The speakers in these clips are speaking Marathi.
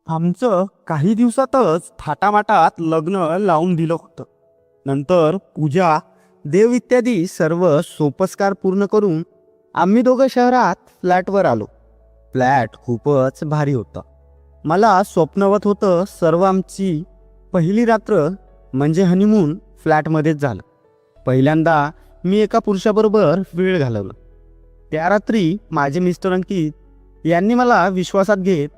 आमचं काही दिवसातच थाटामाटात लग्न लावून दिलं होतं. नंतर पूजा, देव इत्यादी सर्व सोपस्कार पूर्ण करून आम्ही दोघं शहरात फ्लॅटवर आलो. फ्लॅट खूपच भारी होता. मला स्वप्नवत होतं सर्व. आमची पहिली रात्र म्हणजे हनीमून फ्लॅटमध्येच झालं. पहिल्यांदा मी एका पुरुषाबरोबर वेळ घालवला. त्या रात्री माझे मिस्टर अंकित यांनी मला विश्वासात घेत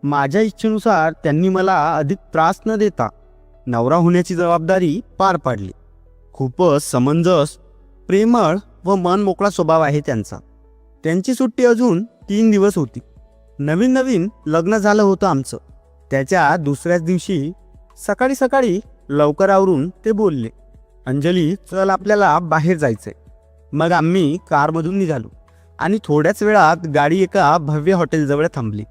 माझ्या इच्छेनुसार त्यांनी मला अधिक त्रास न देता नवरा होण्याची जबाबदारी पार पाडली. खूपच समंजस, प्रेमळ व मन मोकळा स्वभाव आहे त्यांचा. त्यांची सुट्टी अजून 3 दिवस होती. नवीन नवीन लग्न झालं होतं आमचं. त्याच्या दुसऱ्याच दिवशी सकाळी सकाळी लवकर आवरून ते बोलले, अंजली चल आपल्याला बाहेर जायचंय. मग आम्ही कारमधून निघालो आणि थोड्याच वेळात गाडी एका भव्य हॉटेलजवळ थांबली.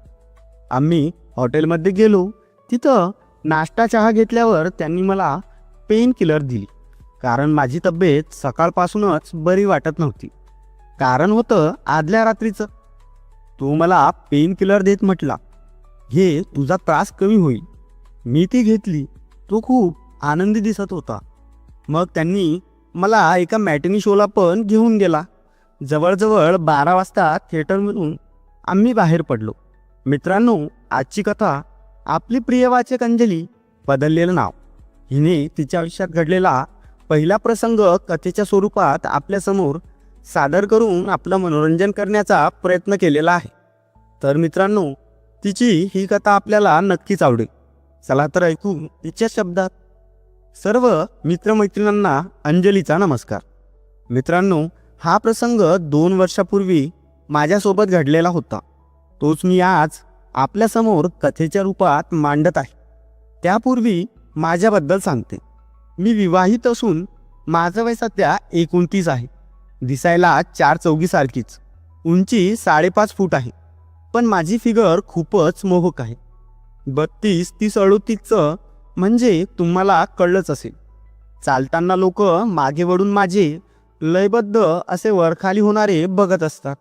आम्ही हॉटेलमध्ये गेलो. तिथं नाश्ता चहा घेतल्यावर त्यांनी मला पेन किलर दिली. कारण माझी तब्येत सकाळपासूनच बरी वाटत नव्हती. कारण होतं आदल्या रात्रीचं. तो मला पेन किलर देत म्हटला, घे तुझा त्रास कमी होईल. मी ती घेतली. तो खूप आनंदी दिसत होता. मग त्यांनी मला एका मॅटिनी शोला पण घेऊन गेला. जवळजवळ 12 वाजता थिएटरमधून आम्ही बाहेर पडलो. मित्रांनो, आजची कथा आपली प्रिय वाचक अंजली, बदललेलं नाव, हिने तिच्या आयुष्यात घडलेला पहिला प्रसंग कथेच्या स्वरूपात आपल्यासमोर सादर करून आपलं मनोरंजन करण्याचा प्रयत्न केलेला आहे. तर मित्रांनो, तिची ही कथा आपल्याला नक्कीच आवडेल. चला तर ऐकू तिच्या शब्दात. सर्व मित्रमैत्रिणींना अंजलीचा नमस्कार. मित्रांनो, हा प्रसंग 2 वर्षापूर्वी माझ्यासोबत घडलेला होता. तोच मी आज आपल्यासमोर कथेच्या रूपात मांडत आहे. त्यापूर्वी माझ्याबद्दल सांगते. मी विवाहित असून माझं वय सध्या 29 आहे. दिसायला 4 चौघीसारखीच. उंची 5.5 फूट आहे. पण माझी फिगर खूपच मोहक आहे. 32, 30, 38चं म्हणजे तुम्हाला कळलंच असेल. चालताना लोक मागे वळून माझे लयबद्ध असे वरखाली होणारे बघत असतात.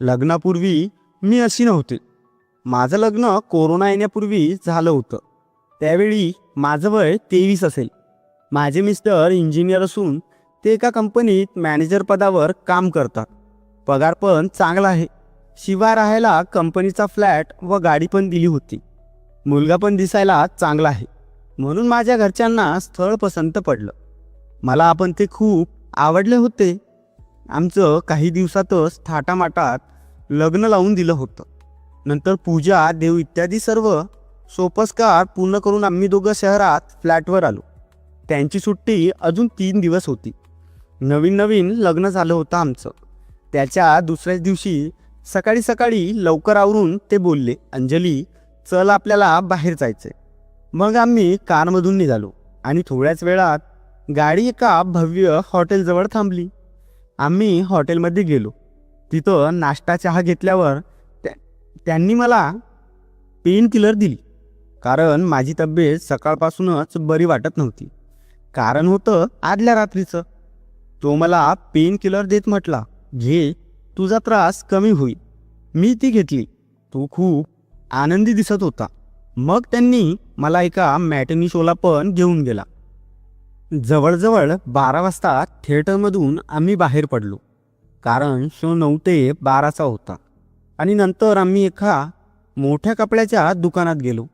लग्नापूर्वी मी अशी नव्हते. माझं लग्न कोरोना येण्यापूर्वी झालं होतं. त्यावेळी माझं वय 23 असेल. माझे मिस्टर इंजिनियर असून ते एका कंपनीत मॅनेजर पदावर काम करतात. पगार पण चांगला आहे. शिवाय राहायला कंपनीचा फ्लॅट व गाडी पण दिली होती. मुलगा पण दिसायला चांगला आहे. म्हणून माझ्या घरच्यांना स्थळ पसंत पडलं. मला आपण ते खूप आवडले होते. आमचं काही दिवसातच थाटामाटात लग्न लावून दिलं होतं. नंतर पूजा, देव इत्यादी सर्व सोपस्कार पूर्ण करून आम्ही दोघं शहरात फ्लॅटवर आलो. त्यांची सुट्टी अजून 3 दिवस होती. नवीन नवीन लग्न झालं होतं आमचं. त्याच्या दुसऱ्याच दिवशी सकाळी सकाळी लवकर आवरून ते बोलले, अंजली चल आपल्याला बाहेर जायचंय. मग आम्ही कारमधून निघालो आणि थोड्याच वेळात गाडी एका भव्य हॉटेलजवळ थांबली. आम्ही हॉटेलमध्ये गेलो. तिथं नाश्ता चहा घेतल्यावर त्यांनी मला पेन किलर दिली. कारण माझी तब्येत सकाळपासूनच बरी वाटत नव्हती. कारण होतं आदल्या रात्रीचं. तो मला पेन किलर देत म्हटला, घे तुझा त्रास कमी होईल. मी ती घेतली. तो खूप आनंदी दिसत होता. मग त्यांनी मला एका मॅटिनी शोला पण घेऊन गेला. जवळजवळ 12 वाजता थिएटरमधून आम्ही बाहेर पडलो. कारण शो 9 ते 12चा होता. आणि नंतर आम्ही एका मोठ्या कपड्याच्या दुकानात गेलो.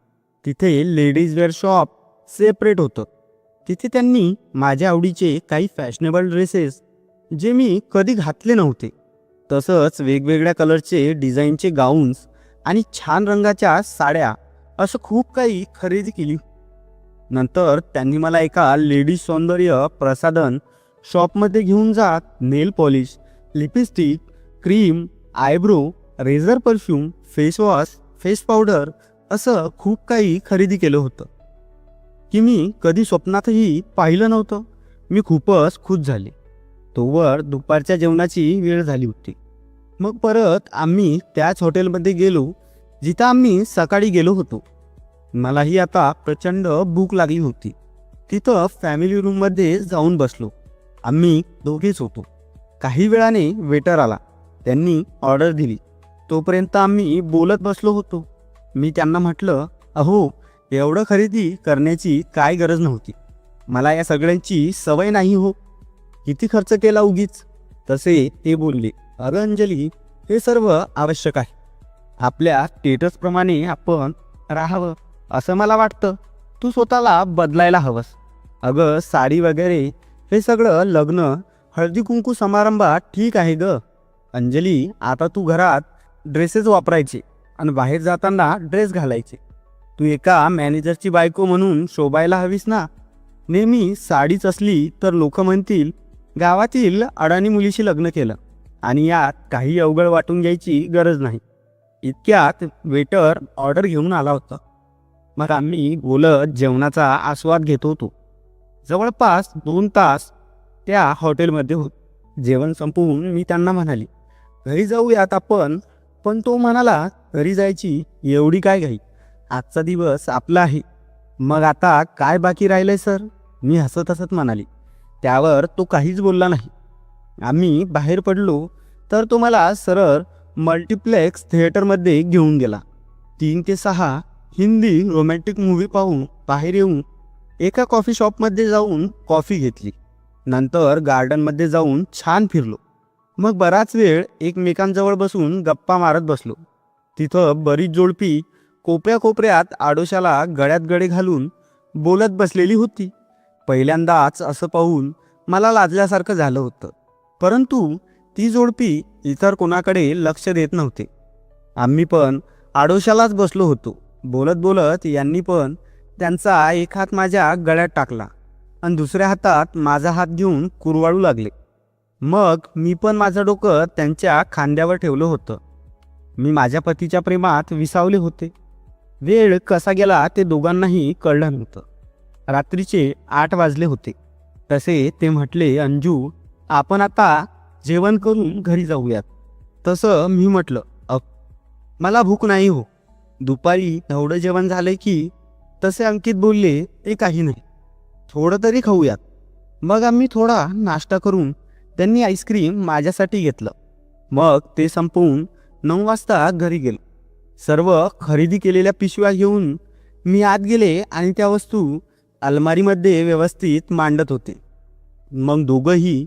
तिथे लेडीज वेअर शॉप सेपरेट होतं. तिथे त्यांनी माझ्या आवडीचे काही फॅशनेबल ड्रेसेस जे मी कधी घातले नव्हते, तसंच वेगवेगळ्या कलरचे डिझाईनचे गाऊन्स आणि छान रंगाच्या साड्या असं खूप काही खरेदी केली. नंतर त्यांनी मला एका लेडीज सौंदर्य प्रसाधन शॉपमध्ये घेऊन जात nail polish, lipstick, cream, eyebrow, razor, perfume, face wash, face powder असं खूप काही खरेदी केलं होतं की मी कधी स्वप्नातही पाहिलं नव्हतं. मी खूपच खुश झाले. तोवर दुपारच्या जेवणाची वेळ झाली होती. मग परत आम्ही त्याच हॉटेलमध्ये गेलो जिथं आम्ही सकाळी गेलो होतो. मलाही आता प्रचंड भूक लागली होती. तिथं फॅमिली रूममध्ये जाऊन बसलो. आम्ही दोघेच होतो. काही वेळाने वेटर आला. त्यांनी ऑर्डर दिली. तोपर्यंत आम्ही बोलत बसलो होतो. मी त्यांना म्हटलं, अहो, एवढं खरेदी करण्याची काय गरज नव्हती. मला या सगळ्यांची सवय नाही हो. किती खर्च केला उगीच. तसे ते बोलले, अगं अंजली, हे सर्व आवश्यक आहे. आपल्या स्टेटसप्रमाणे आपण राहावं असं मला वाटतं. तू स्वतःला बदलायला हवंस. अगं साडी वगैरे हे सगळं लग्न हळदी कुंकू समारंभात ठीक आहे ग अंजली. आता तू घरात ड्रेसेस वापरायचे आणि बाहेर जाताना ड्रेस घालायचे. तू एका मॅनेजरची बायको म्हणून शोभायला हवीस ना. नेहमी साडीच असली तर लोक म्हणतील गावातील अडाणी मुलीशी लग्न केलं. आणि यात काही अवघड वाटून घ्यायची गरज नाही. इतक्यात वेटर ऑर्डर घेऊन आला होता. मग आम्ही बोलत जेवणाचा आस्वाद घेत होतो. जवळपास 2 तास त्या हॉटेलमध्ये होत. जेवण संपवून मी त्यांना म्हणाली, घरी जाऊयात आपण. पण तो म्हणाला, घरी जायची एवढी काय घाई, आजचा दिवस आपला आहे. मग आता काय बाकी राहिलंय सर, मी हसत हसत म्हणाली. त्यावर तो काहीच बोलला नाही. आम्ही बाहेर पडलो तर तो मला सरळ मल्टिप्लेक्स थिएटरमध्ये घेऊन गेला. 3 ते 6 हिंदी रोमॅन्टिक मूव्ही पाहून बाहेर येऊन एका कॉफी शॉपमध्ये जाऊन कॉफी घेतली. नंतर गार्डनमध्ये जाऊन छान फिरलो. मग बराच वेळ एकमेकांजवळ बसून गप्पा मारत बसलो. तिथं बरीच जोडपी कोपऱ्या कोपऱ्यात आडोशाला गळ्यात गळे घालून बोलत बसलेली होती. पहिल्यांदाच असं पाहून मला लाजल्यासारखं झालं होतं. परंतु ती जोडपी इतर कोणाकडे लक्ष देत नव्हते. आम्ही पण आडोशालाच बसलो होतो. बोलत बोलत यांनी पण त्यांचा एक हात माझ्या गळ्यात टाकला आणि दुसऱ्या हातात माझा हात घेऊन कुरवाळू लागले. मग मी पण माझं डोकं त्यांच्या खांद्यावर ठेवलं होतं. मी माझ्या पतीच्या प्रेमात विसावले होते. वेळ कसा गेला ते दोघांनाही कळलं नव्हतं. रात्रीचे 8 वाजले होते. तसे ते म्हटले, अंजू, आपण आता जेवण करून घरी जाऊयात. तसं मी म्हटलं, मला भूक नाही हो. दुपारी एवढं जेवण झालंय की. तसे अंकित बोलले, ते काही नाही, थोडं तरी खाऊयात. मग आम्ही थोडा नाश्ता करून त्यांनी आईस्क्रीम माझ्यासाठी घेतलं. मग ते संपवून 9 वाजता घरी गेलो. सर्व खरेदी केलेल्या पिशव्या घेऊन मी आत गेले आणि त्या वस्तू अलमारीमध्ये व्यवस्थित मांडत होते. मग दोघंही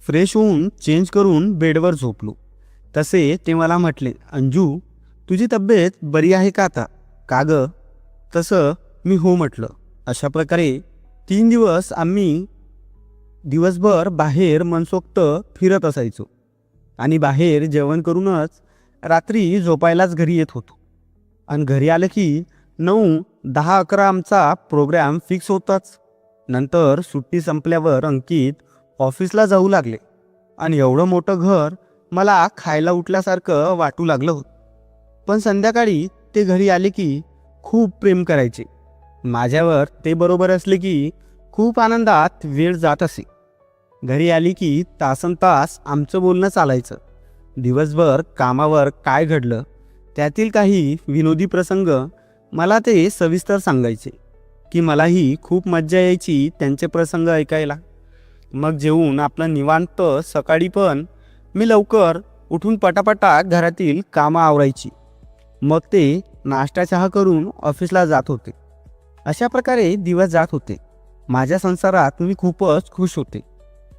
फ्रेश होऊन चेंज करून बेडवर झोपलो. तसे ते मला म्हटले, अंजू, तुझी तब्येत बरी आहे का आता? का ग? तसं मी हो म्हटलं. अशा प्रकारे 3 दिवस आम्ही दिवसभर बाहेर मनसोक्त फिरत असायचो आणि बाहेर जेवण करूनच रात्री झोपायलाच घरी येत होतो. आणि घरी आलं की 9, 10, 11 आमचा प्रोग्राम फिक्स होताच. नंतर सुट्टी संपल्यावर अंकित ऑफिसला जाऊ लागले आणि एवढं मोठं घर मला खायला उठल्यासारखं वाटू लागलं होतं. पण संध्याकाळी ते घरी आले की खूप प्रेम करायचे माझ्यावर. ते बरोबर असले की खूप आनंदात वेळ जात असे. घरी आली की तासनतास आमचं बोलणं चालायचं. दिवसभर कामावर काय घडलं त्यातील काही विनोदी प्रसंग मला ते सविस्तर सांगायचे की मलाही खूप मज्जा यायची त्यांचे प्रसंग ऐकायला. मग जेवून आपलं निवांत सकाळी पण मी लवकर उठून पटापटा घरातील कामं आवरायची. मग ते नाश्ता चहा करून ऑफिसला जात होते. अशा प्रकारे दिवस जात होते. माझ्या संसारात मी खूपच खुश होते.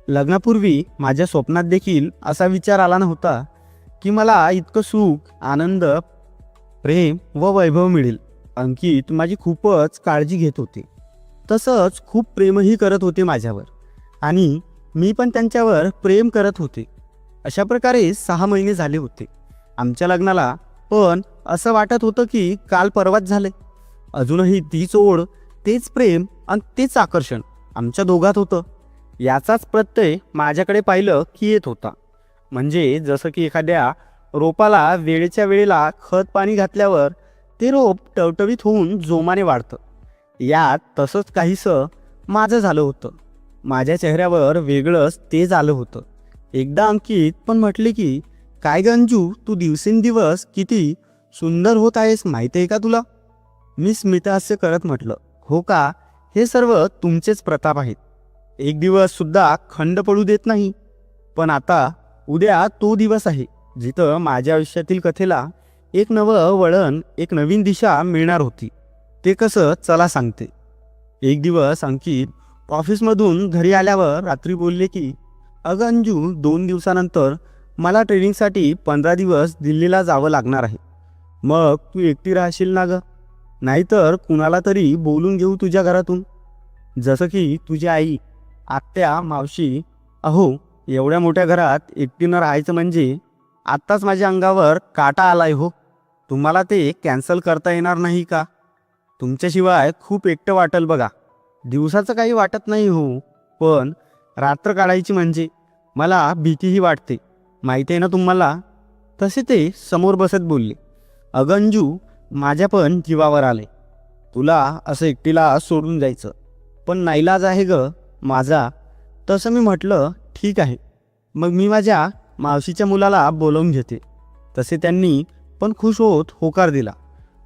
लग्नापूर्वी माझ्या स्वप्नात देखील असा विचार आला नव्हता की मला इतकं सुख, आनंद, प्रेम व वैभव मिळेल. अंकित माझी खूपच काळजी घेत होते. तसंच खूप प्रेमही करत होते माझ्यावर आणि मी पण त्यांच्यावर प्रेम करत होते. अशा प्रकारे 6 महिने झाले होते आमच्या लग्नाला. पण असं वाटत होतं की काल परवाच झाले. अजूनही तीच ओढ, तेच प्रेम आणि तेच आकर्षण आमच्या दोघात होतं. याचाच प्रत्यय माझ्याकडे पाहिलं की येत होता. म्हणजे जसं की एखाद्या रोपाला वेळेच्या वेळेला खत पाणी घातल्यावर ते रोप टवटवीत होऊन जोमाने वाढतं. यात तसंच काहीसं माझं झालं होतं. माझ्या चेहऱ्यावर वेगळंच तेज आलं होतं. एकदा अंकित पण म्हटले की, काय ग अंजू, तू दिवसेंदिवस किती सुंदर होत आहेस माहिती आहे का तुला? मी स्मितहास्य करत म्हटलं, हो का, हे सर्व तुमचेच प्रताप आहेत. एक दिवस सुद्धा खंड पडू देत नाही. पण आता उद्या तो दिवस आहे जिथं माझ्या आयुष्यातील कथेला एक नवं वळण, एक नवीन दिशा मिळणार होती. ते कसं चला सांगते. एक दिवस अंकित ऑफिसमधून घरी आल्यावर रात्री बोलले की अगं अंजू, 2 दिवसानंतर मला ट्रेनिंगसाठी 15 दिवस दिल्लीला जावं लागणार आहे. मग तू एकटी राहशील ना ग? नाहीतर कुणाला तरी बोलून घेऊ तुझ्या घरातून, जसं की तुझी आई, आत्या, मावशी. अहो, एवढ्या मोठ्या घरात एकटीनं राहायचं म्हणजे आत्ताच माझ्या अंगावर काटा आलाय हो. तुम्हाला ते कॅन्सल करता येणार नाही का? तुमच्याशिवाय खूप एकटं वाटेल बघा. दिवसाचं काही वाटत नाही हो, पण रात्र काढायची म्हणजे मला भीतीही वाटते, माहिती आहे ना तुम्हाला. तसे ते समोर बसत बोलले, अगं अंजू, माझ्या पण जीवावर आले तुला असं एकटीला सोडून जायचं, पण नाईलाज आहे ग माझा. तसं मी म्हटलं ठीक आहे, मग मी माझ्या मावशीच्या मुलाला बोलवून घेते. तसे त्यांनी पण खुश होत होकार दिला.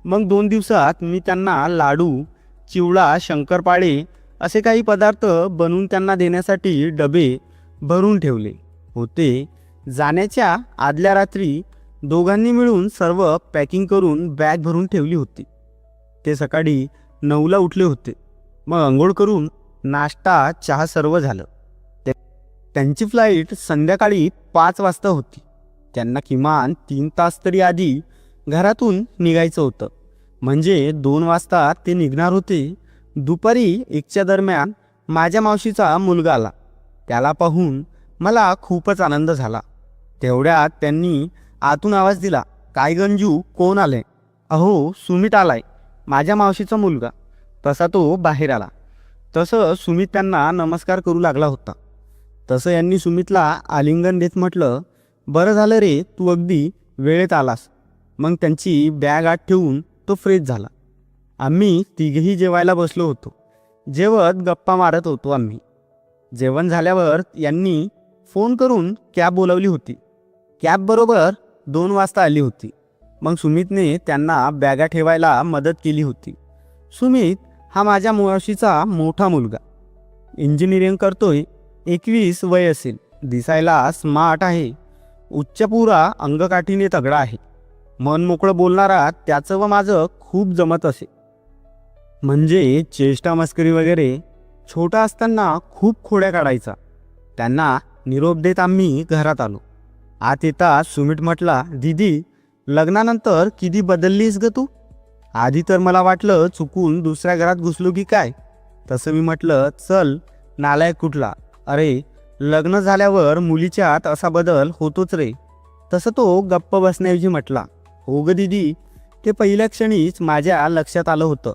मग 2 दिवसात मी त्यांना लाडू, चिवडा, शंकरपाळे असे काही पदार्थ बनवून त्यांना देण्यासाठी डबे भरून ठेवले होते. जाण्याच्या आदल्या रात्री दोघांनी मिळून सर्व पॅकिंग करून बॅग भरून ठेवली होती. ते सकाळी 9ला उठले होते. मग अंघोळ करून नाश्ता, चहा सर्व झालं. त्यांची फ्लाईट संध्याकाळी 5 वाजता होती. त्यांना किमान 3 तास तरी आधी घरातून निघायचं होतं, म्हणजे 2 वाजता ते निघणार होते. दुपारी 1च्या दरम्यान माझ्या मावशीचा मुलगा आला. त्याला पाहून मला खूपच आनंद झाला. तेवढ्यात त्यांनी आतून आवाज दिला, काय गंजू, कोण आले? अहो, सुमित आलाय, माझ्या मावशीचा मुलगा. तसा तो बाहेर आला. तसं सुमित त्यांना नमस्कार करू लागला होता. तसं यांनी सुमितला आलिंगन देत म्हटलं, बरं झालं रे, तू अगदी वेळेत आलास. मग त्यांची बॅग आत ठेवून तो फ्रेश झाला. आम्ही तिघेही जेवायला बसलो होतो. जेवत गप्पा मारत होतो आम्ही. जेवण झाल्यावर यांनी फोन करून कॅब बोलावली होती. कॅब बरोबर 2 वाजता आली होती. मग सुमितने त्यांना बॅगा ठेवायला मदत केली होती. सुमित हा माझ्या मावशीचा मोठा मुलगा. इंजिनिअरिंग करतोय. 21 वय असेल. दिसायला स्मार्ट आहे. उच्चपुरा अंगकाठीने तगडा आहे. मन मोकळं बोलणारा त्याचं व माझं खूप जमत असे. म्हणजे चेष्टा मस्करी वगैरे. छोटा असताना खूप खोड्या काढायचा. त्यांना निरोप देत आम्ही घरात आलो. आत येता सुमित म्हटला, दीदी, लग्नानंतर किती बदललीस ग तू? आधी तर मला वाटलं चुकून दुसऱ्या घरात घुसलो की काय. तसं मी म्हटलं, चल नालायक कुठला, अरे लग्न झाल्यावर मुलीच्यात असा बदल होतोच रे. तसं तो गप्प बसण्याऐवजी म्हटला, हो ग दीदी, ते पहिल्या क्षणीच माझ्या लक्षात आलं होतं,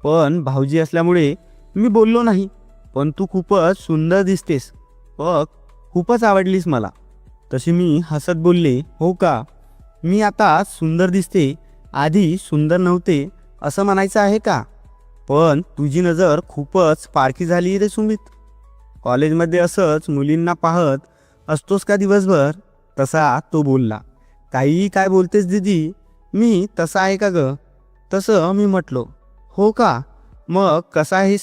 पण भाऊजी असल्यामुळे मी बोललो नाही. पण तू खूपच सुंदर दिसतेस बघ, खूपच आवडलीस मला. तशी मी हसत बोलले, हो का, मी आता सुंदर दिसते, आधी सुंदर नव्हते असं म्हणायचं आहे का? पण तुझी नजर खूपच पारखी झाली रे सुमित. कॉलेजमध्ये असंच मुलींना पाहत असतोस का दिवसभर? तसा तो बोलला. काही काय बोलतेस दीदी, मी तसा आहे का ग? तसं मी म्हटलो, हो का, मग कसा आहेस?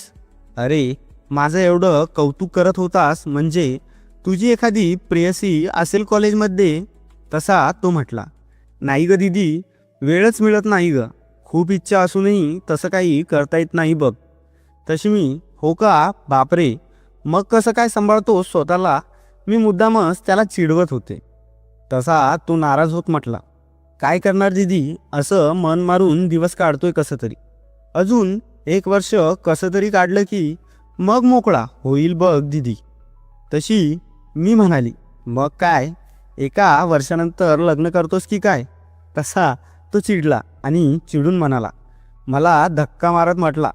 अरे, माझं एवढं कौतुक करत होतास म्हणजे तुझी एखादी प्रेयसी असेल कॉलेजमध्ये. तसा तो म्हटला, नाही ग दीदी, वेळच मिळत नाही ग. खूप इच्छा असूनही तसं काही करता येत नाही बघ. तशी मी, हो का, बापरे, मग कसं काय सांभाळतो स्वतःला? मी मुद्दामच त्याला चिडवत होते. तसा तो नाराज होत म्हटला, काय करणार दीदी, असं मन मारून दिवस काढतोय कसं तरी. अजून 1 वर्ष कसं तरी काढलं की मग मोकळा होईल बघ दीदी. तशी मी म्हणाली, मग काय, 1 वर्षानंतर लग्न करतोस की काय? तसा तो चिडला आणि चिडून म्हणाला, मला धक्का मारत म्हटला,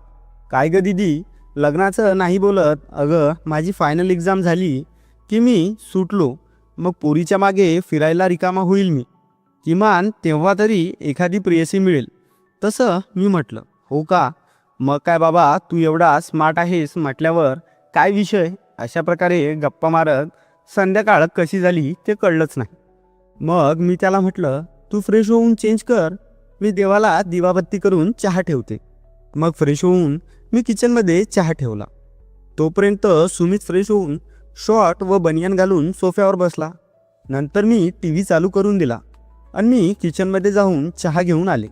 काय ग दीदी, लग्नाचं नाही बोलत? अगं, माझी फायनल एक्झाम झाली की मी सुटलो, मग पोरीच्या मागे फिरायला रिकामा होईल मी. किमान तेव्हा तरी एखादी प्रेयसी मिळेल. तसं मी म्हटलं, हो का, मग काय बाबा, तू एवढा स्मार्ट आहेस म्हटल्यावर काय विषय. अशा प्रकारे गप्पा मारत संध्याकाळ कशी झाली ते कळलंच नाही. मग मी त्याला म्हटलं, तू फ्रेश होऊन चेंज कर, मी देवाला दिवाबत्ती करून चहा ठेवते. मग फ्रेश होऊन मी किचनमध्ये चहा ठेवला. तोपर्यंत सुमित फ्रेश होऊन शॉर्ट व बनियान घालून सोफ्यावर बसला. नंतर मी TV चालू करून दिला आणि मी किचनमध्ये जाऊन चहा घेऊन आले.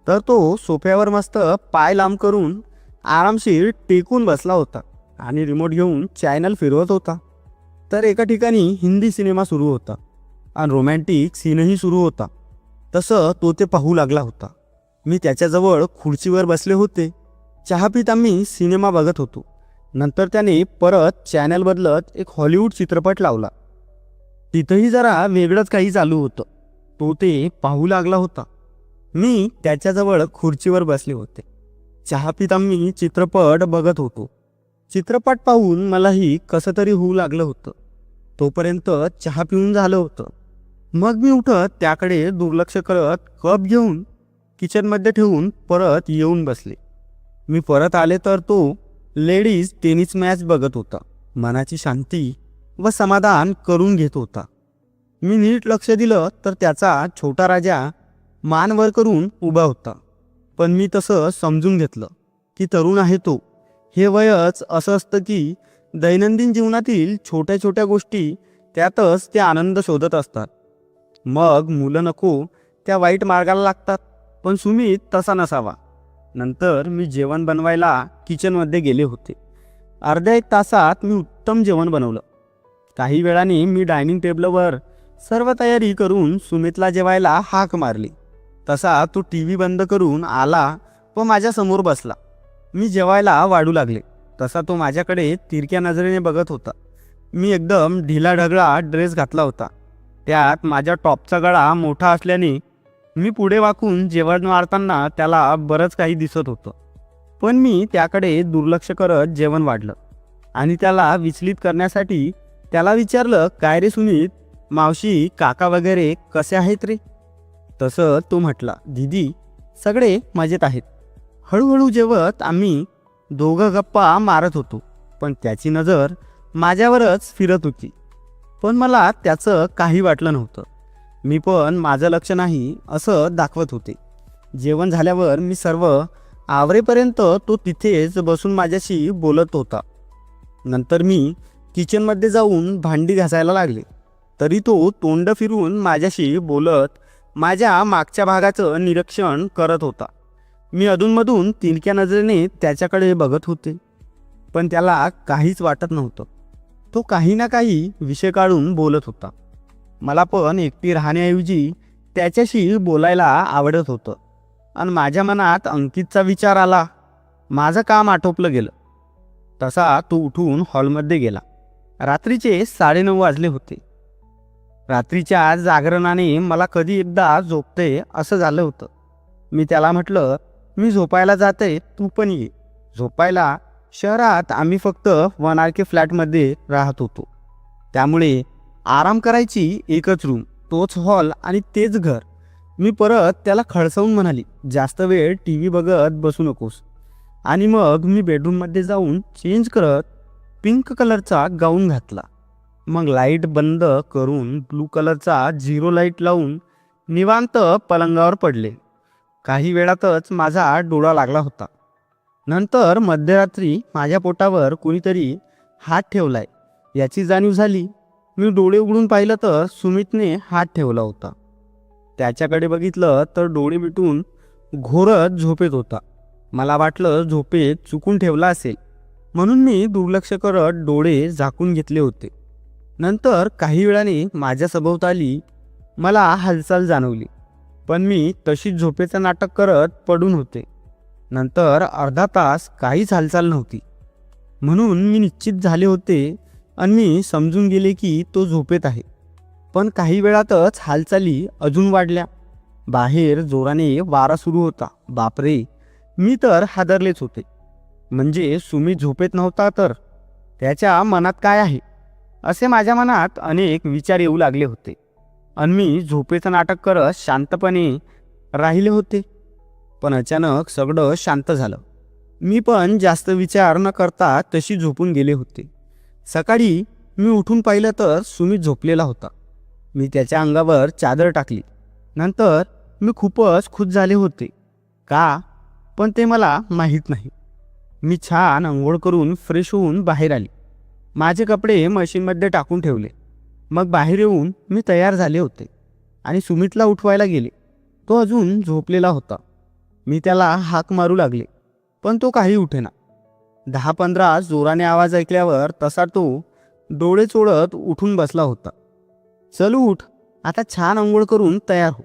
तर तो सोफ्यावर मस्त पाय लांब करून आरामशीर टेकून बसला होता आणि रिमोट घेऊन चॅनल फिरवत होता. तर एका ठिकाणी हिंदी सिनेमा सुरू होता आणि रोमॅन्टिक सीनही सुरू होता. तसं तो ते पाहू लागला होता. मी त्याच्याजवळ खुर्चीवर बसले होते. चहा पित आम्ही सिनेमा बघत होतो. नंतर त्याने परत चॅनल बदलत एक हॉलिवूड चित्रपट लावला. तिथंही जरा वेगळंच काही चालू होतं. तो ते पाहू लागला होता. मी त्याच्याजवळ खुर्चीवर बसले होते. चहा पित आम्ही चित्रपट बघत होतो. चित्रपट पाहून मलाही कसं तरी होऊ लागलं होतं. तोपर्यंत चहा पिऊन झालं होतं. मग मी उठत त्याकडे दुर्लक्ष करत कप घेऊन किचनमध्ये ठेवून परत येऊन बसले. मी परत आले तर तो लेडीज टेनिस मॅच बघत होता. मनाची शांती व समाधान करून घेत होता. मी नीट लक्ष दिलं तर त्याचा छोटा राजा मान वर करून उभा होता. पण मी तसं समजून घेतलं की तरुण आहे तो. हे वयच असं असतं की दैनंदिन जीवनातील छोट्या छोट्या गोष्टी त्यातच ते आनंद शोधत असतात. मग मुलं नको त्या वाईट मार्गाला लागतात. पण सुमित तसा नसावा. नंतर मी जेवण बनवायला किचनमध्ये गेले होते. अर्ध्या एक तासात मी उत्तम जेवण बनवलं. काही वेळाने मी डायनिंग टेबलवर सर्व तयारी करून सुमितला जेवायला हाक मारली. तसा तो टी व्ही बंद करून आला व माझ्यासमोर बसला. मी जेवायला वाढू लागले तसा तो माझ्याकडे तिरक्या नजरेने बघत होता. मी एकदम ढिलाढगळा ड्रेस घातला होता. त्यात माझ्या टॉपचा गळा मोठा असल्याने मी पुढे वाकून जेवण वाढताना त्याला बरंच काही दिसत होतं. पण मी त्याकडे दुर्लक्ष करत जेवण वाढलं आणि त्याला विचलित करण्यासाठी त्याला विचारलं, काय रे सुमित, मावशी काका वगैरे कसे आहेत रे? तसं तो म्हटला, दीदी सगळे मजेत आहेत. हळूहळू जेवत आम्ही दोघं गप्पा मारत होतो. पण त्याची नजर माझ्यावरच फिरत होती. पण मला त्याचं काही वाटलं नव्हतं. मी पण माझं लक्ष नाही असं दाखवत होते. जेवण झाल्यावर मी सर्व आवरेपर्यंत तो तिथेच बसून माझ्याशी बोलत होता. नंतर मी किचनमध्ये जाऊन भांडी घासायला लागले तरी तो तोंड फिरून माझ्याशी बोलत माझ्या मागच्या भागाचं निरीक्षण करत होता. मी अधूनमधून तिरक्या नजरेने त्याच्याकडे बघत होते. पण त्याला काहीच वाटत नव्हतं. तो काही ना काही विषय काढून बोलत होता. मला पण एकटी राहण्याऐवजी त्याच्याशी बोलायला आवडत होतं. आणि माझ्या मनात अंकितचा विचार आला. माझं काम आटोपलं गेलं. तसा तो उठून हॉलमध्ये गेला. रात्रीचे 9:30 वाजले होते. रात्रीच्या जागरणाने मला कधी एकदा झोपते असं झालं होतं. मी त्याला म्हटलं, मी झोपायला जाते, तू पण ये. झोपायला शहरात आम्ही फक्त 1 RK फ्लॅटमध्ये राहत होतो. त्यामुळे आराम करायची एकच रूम, तोच हॉल आणि तेच घर. मी परत त्याला खडसावून म्हणाली, जास्त वेळ TV बघत बसू नकोस. आणि मग मी बेडरूममध्ये जाऊन चेंज करत पिंक कलरचा गाऊन घातला. मग लाईट बंद करून ब्लू कलरचा 0 लाईट लावून निवांत पलंगावर पडले. काही वेळातच माझा डोळा लागला होता. नंतर मध्यरात्री माझ्या पोटावर कोणीतरी हात ठेवलाय याची जाणीव झाली. मी डोळे उघडून पाहिलं तर सुमितने हात ठेवला होता. त्याच्याकडे बघितलं तर डोळे मिटून घोरत झोपेत होता. मला वाटलं झोपेत चुकून ठेवला असेल म्हणून मी दुर्लक्ष करत डोळे झाकून घेतले होते. नंतर काही वेळाने माझ्या सभोवताली मला हालचाल जाणवली. पण मी तशीच झोपेचं नाटक करत पडून होते. नंतर अर्धा तास काहीच हालचाल नव्हती. म्हणून मी निश्चित झाले होते आणि मी समजून गेले की तो झोपेत आहे. पण काही वेळातच हालचाली अजून वाढल्या. बाहेर जोराने वारा सुरू होता. बापरे, मी तर हादरलेच होते. म्हणजे सुमित झोपेत नव्हता तर त्याच्या मनात काय आहे असे माझ्या मनात अनेक विचार येऊ लागले होते. आणि मी झोपेचं नाटक करत शांतपणे राहिले होते. पण अचानक सगळं शांत झालं. मी पण जास्त विचार न करता तशी झोपून गेले होते. सकाळी मी उठून पाहिलं तर सुमित झोपलेला होता. मी त्याच्या अंगावर चादर टाकली. नंतर मी खूपच खुश झाले होते. का पण ते मला माहीत नाही. मी छान अंघोळ करून फ्रेश होऊन बाहेर आली. माझे कपडे मशीनमध्ये टाकून ठेवले. मग बाहेर येऊन मी तयार झाले होते आणि सुमितला उठवायला गेले. तो अजून झोपलेला होता. मी त्याला हाक मारू लागले, पण तो काही उठेना. 10-15 जोराने आवाज ऐकल्यावर तसा तो डोळे चोळत उठून बसला होता. चल उठ, आता छान अंघोळ करून तयार हो.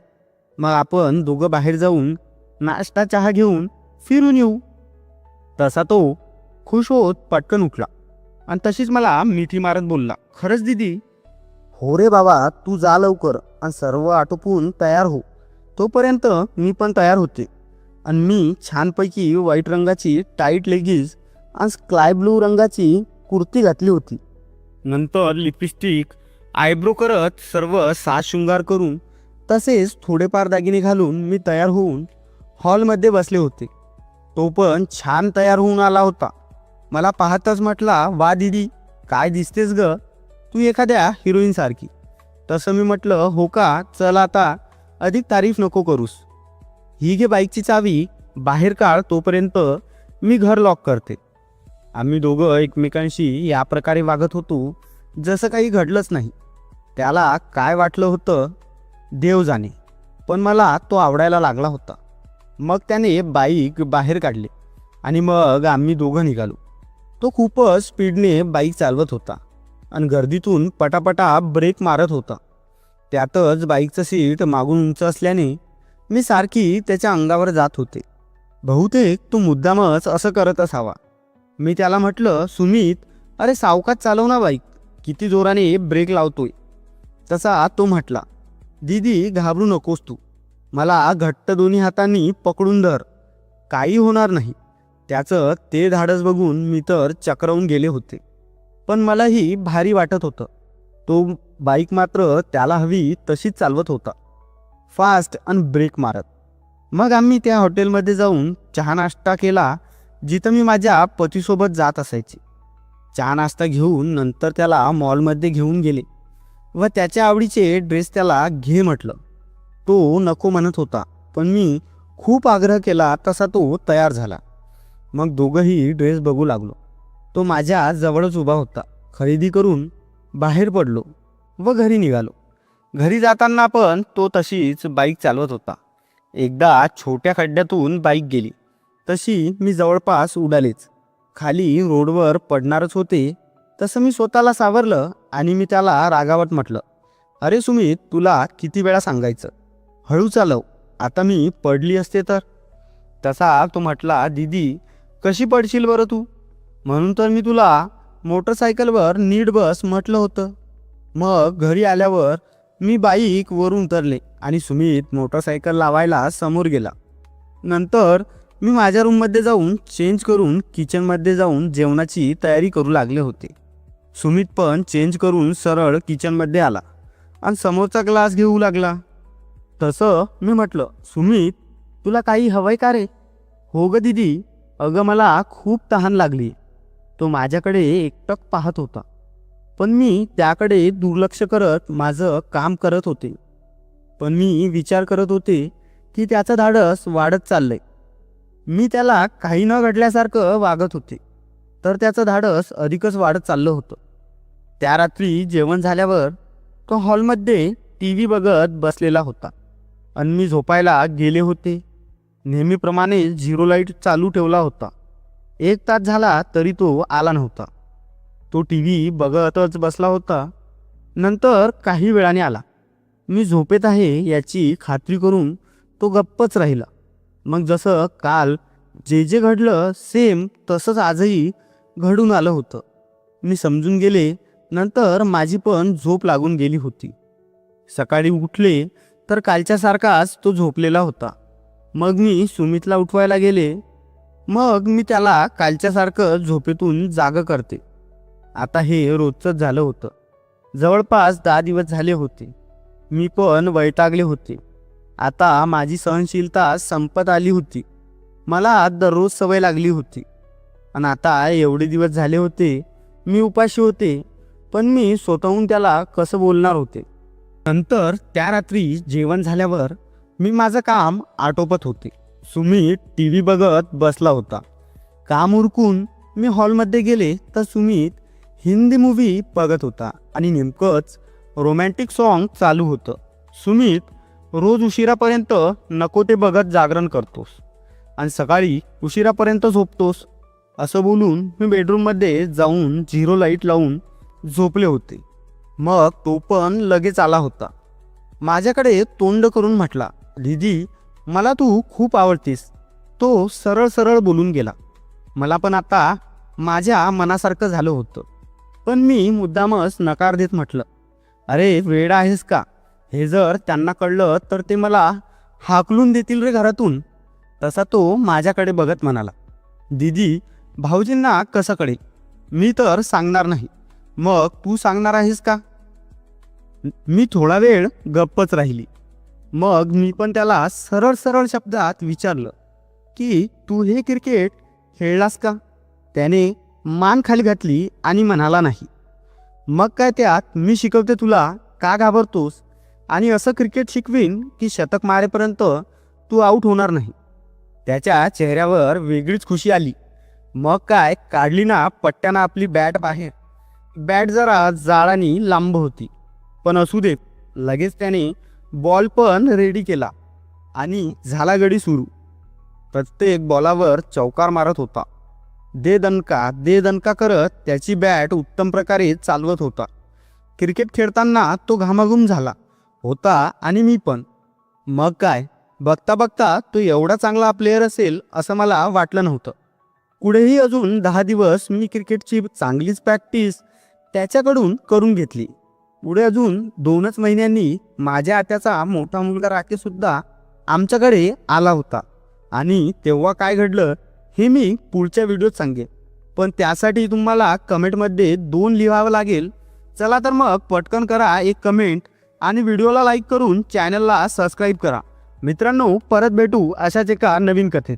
मग आपण दोघं बाहेर जाऊन नाश्ता चहा घेऊन फिरून येऊ. तसा तो खुश होत पटकन उठला आणि तशीच मला मिठी मारत बोलला, खरंच दीदी? हो रे बाबा, तू जा लवकर आणि सर्व आटोपून तयार हो. तोपर्यंत मी पण तयार होते आणि मी छानपैकी व्हाईट रंगाची टाईट लेगिन्स आणि स्काय ब्लू रंगाची कुर्ती घातली होती. नंतर लिपस्टिक, आयब्रो करत सर्व साज शृंगार करून तसेच थोडेफार दागिने घालून मी तयार होऊन हॉलमध्ये बसले होते. तो पण छान तयार होऊन आला होता. मला पाहताच म्हटला, वा दीदी, काय दिसतेस ग, तू एखाद्या हिरोईनसारखी. तसं मी म्हटलं, हो का, चल आता अधिक तारीफ नको करूस. ही घे बाईकची चावी, बाहेर काढ, तोपर्यंत मी घर लॉक करते. आम्ही दोघं एकमेकांशी या प्रकारे वागत होतो जसं काही घडलंच नाही. त्याला काय वाटलं होतं देव जाणे, पण मला तो आवडायला लागला होता. मग त्याने बाईक बाहेर काढली आणि मग आम्ही दोघं निघालो. तो खूपच स्पीडने बाईक चालवत होता आणि गर्दीतून पटापटा ब्रेक मारत होता. त्यातच बाईकचं सीट मागून उंच असल्याने मी सारखी त्याच्या अंगावर जात होते. बहुतेक तो मुद्दामच असं करत असावा. मी त्याला म्हटलं, सुमित, अरे सावकाश चालव ना बाईक, किती जोराने ब्रेक लावतोय. तसा तो म्हटला, दीदी घाबरू नकोस तू, मला घट्ट दोन्ही हातांनी पकडून धर, काही होणार नाही. त्याचं ते धाडस बघून मी तर चक्रावून गेले होते, पण मलाही भारी वाटत होतं. तो बाईक मात्र त्याला हवी तशीच चालवत होता, फास्ट आणि ब्रेक मारत. मग आम्ही त्या हॉटेलमध्ये जाऊन चहा नाश्ता केला जिथं मी माझ्या पतीसोबत जात असायची. चहा नाश्ता घेऊन नंतर त्याला मॉलमध्ये घेऊन गेले व त्याच्या आवडीचे ड्रेस त्याला घे म्हटलं. तो नको म्हणत होता, पण मी खूप आग्रह केला तसा तो तयार झाला. मग दोघंही ड्रेस बघू लागलो. तो माझ्या जवळच उभा होता. खरेदी करून बाहेर पडलो व घरी निघालो. घरी जाताना पण तो तशीच बाईक चालवत होता. एकदा छोट्या खड्ड्यातून बाईक गेली तशी मी जवळपास उडालेच. खाली रोडवर पडणारच होते तसं मी स्वतःला सावरलं आणि मी त्याला रागावत म्हटलं, अरे सुमित, तुला किती वेळा सांगायचं, हळू चालव, आता मी पडली असते तर. तसा तो म्हटला, दीदी कशी पडशील बरं तू, म्हणून तर मी तुला मोटरसायकलवर नीट बस म्हटलं होतं. मग घरी आल्यावर मी बाईक वरून उतरले आणि सुमित मोटरसायकल लावायला समोर गेला. नंतर मी माझ्या रूममध्ये जाऊन चेंज करून किचनमध्ये जाऊन जेवणाची तयारी करू लागले होते. सुमित पण चेंज करून सरळ किचनमध्ये आला आणि समोरचा ग्लास घेऊ लागला. तसं मी म्हटलं, सुमित, तुला काही हवंय का रे? हो ग दीदी, अगं मला खूप तहान लागली. तो माझ्याकडे एकटक पाहत होता, पण मी त्याकडे दुर्लक्ष करत माझं काम करत होते. पण मी विचार करत होते की त्याचं धाडस वाढत चाललंय. मी त्याला काही न घडल्यासारखं वागत होते, तर त्याचं धाडस अधिकच वाढत चाललं होतं. त्या रात्री जेवण झाल्यावर तो हॉलमध्ये टी व्ही बघत बसलेला होता आणि मी झोपायला गेले होते. नेहमीप्रमाणे झिरो लाईट चालू ठेवला होता. 1 तास झाला तरी तो आला नव्हता. तो टी व्ही बघतच बसला होता. नंतर काही वेळाने आला. मी झोपेत आहे याची खात्री करून तो गप्पच राहिला. मग जसं काल जे जे घडलं सेम तसंच आजही घडून आलं होतं. मी समजून गेले. नंतर माझी पण झोप लागून गेली होती. सकाळी उठले तर कालच्यासारखाच तो झोपलेला होता. मग मी सुमितला उठवायला गेले. मग मी त्याला कालच्यासारखं झोपेतून जागं करते. आता हे रोजचंच झालं होतं. जवळपास 10 दिवस झाले होते. मी पण वैतागले होते. आता माझी सहनशीलता संपत आली होती. मला दररोज सवय लागली होती आणि आता एवढे दिवस झाले होते मी उपाशी होते, पण मी स्वतःहून त्याला कसं बोलणार होते. नंतर त्या रात्री जेवण झाल्यावर मी माझं काम आटोपत होते. सुमित टी व्ही बघत बसला होता. काम उरकून मी हॉलमध्ये गेले तर सुमित हिंदी मूव्ही बघत होता आणि नेमकंच रोमॅन्टिक सॉन्ग चालू होतं. सुमित, रोज उशिरापर्यंत नको ते बघत जागरण करतोस. आणि सकाळी उशिरापर्यंत झोपतोस. असं बोलून मी बेडरूममध्ये जाऊन 0 लाईट लावून झोपले होते. मग तो पण लगेच आला होता. माझ्याकडे तोंड करून म्हटला, दीदी मला तू खूप आवडतीस. तो सरळ सरळ बोलून गेला. मला पण आता माझ्या मनासारखं झालं होतं. पण मी मुद्दामच नकार देत म्हटलं, अरे वेडा आहेस का? हे जर त्यांना कळलं तर ते मला हाकलून देतील रे घरातून. तसा तो माझ्याकडे बघत म्हणाला, दीदी भाऊजींना कसं कळेल? मी तर सांगणार नाही. मग तू सांगणार आहेस का? मी थोडा वेळ गप्पच राहिली. मग मी पण त्याला सरळ सरळ शब्दात विचारलं की तू हे क्रिकेट खेळलास का? त्याने मान खाली घातली आणि म्हणाला नाही. मग काय त्यात मी शिकवते तुला, का घाबरतोस? आणि असं क्रिकेट शिकवीन की शतक मारेपर्यंत तू आऊट होणार नाही. त्याच्या चेहऱ्यावर वेगळीच खुशी आली. मग काय काढली ना पट्ट्यानं आपली बॅट बाहेर. बॅट जरा जाळानी लांब होती, पण असू दे. लगेच त्याने बॉल पण रेडी केला आणि झाला गडी सुरू. प्रत्येक बॉलावर चौकार मारत होता. दे दणका करत त्याची बॅट उत्तम प्रकारे चालवत होता. क्रिकेट खेळताना तो घामाघूम झाला होता आणि मी पण. मग काय बघता बघता तो एवढा चांगला प्लेयर असेल असं मला वाटलं नव्हतं. पुढेही अजून 10 दिवस मी क्रिकेटची चांगलीच प्रॅक्टिस त्याच्याकडून करून घेतली. पुढे अजून 2च महिन्यांनी माझ्या आत्याचा मोठा मुलगा राकेशसुद्धा आमच्याकडे आला होता. आणि तेव्हा काय घडलं हे मी पुढच्या व्हिडिओत सांगेन. पण त्यासाठी तुम्हाला कमेंटमध्ये 2 लिहावं लागेल. चला तर मग पटकन करा एक कमेंट आणि व्हिडिओला लाईक करून चॅनलला सबस्क्राईब करा. मित्रांनो, परत भेटू अशाच एका नवीन कथेत.